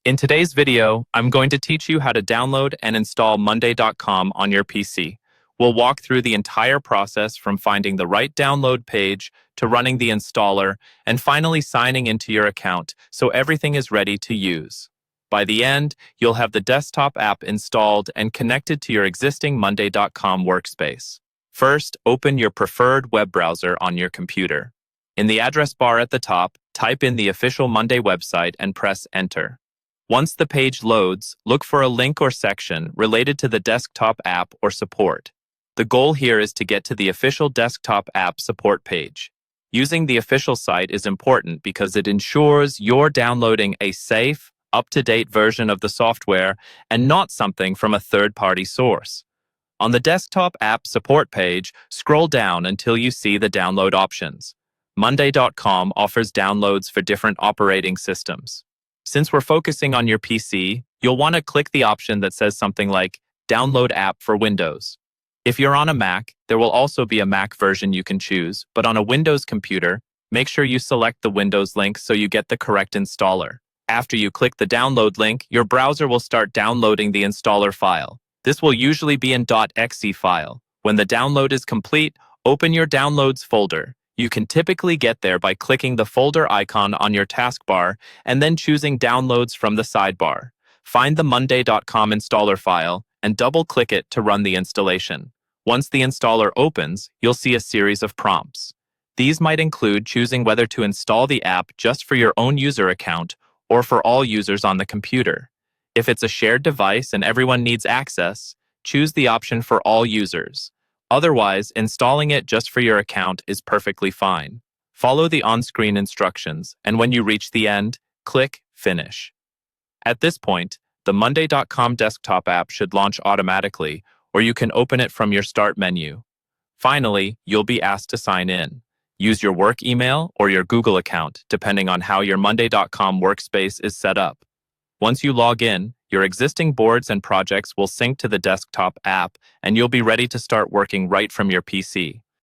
In today's video, I'm going to teach you how to download and install Monday.com on your PC. We'll walk through the entire process from finding the right download page to running the installer and finally signing into your account so everything is ready to use. By the end, you'll have the desktop app installed and connected to your existing Monday.com workspace. First, open your preferred web browser on your computer. In the address bar at the top, type in the official Monday website and press Enter. Once the page loads, look for a link or section related to the desktop app or support. The goal here is to get to the official desktop app support page. Using the official site is important because it ensures you're downloading a safe, up-to-date version of the software and not something from a third-party source. On the desktop app support page, scroll down until you see the download options. Monday.com offers downloads for different operating systems. Since we're focusing on your PC, you'll want to click the option that says something like Download App for Windows. If you're on a Mac, there will also be a Mac version you can choose, but on a Windows computer, make sure you select the Windows link so you get the correct installer. After you click the download link, your browser will start downloading the installer file. This will usually be in .exe file. When the download is complete, open your Downloads folder. You can typically get there by clicking the folder icon on your taskbar and then choosing Downloads from the sidebar. Find the Monday.com installer file and double-click it to run the installation. Once the installer opens, you'll see a series of prompts. These might include choosing whether to install the app just for your own user account or for all users on the computer. If it's a shared device and everyone needs access, choose the option for all users. Otherwise, installing it just for your account is perfectly fine. Follow the on-screen instructions, and when you reach the end, click Finish. At this point, the Monday.com desktop app should launch automatically, or you can open it from your Start menu. Finally, you'll be asked to sign in. Use your work email or your Google account, depending on how your Monday.com workspace is set up. Once you log in, your existing boards and projects will sync to the desktop app, and you'll be ready to start working right from your PC.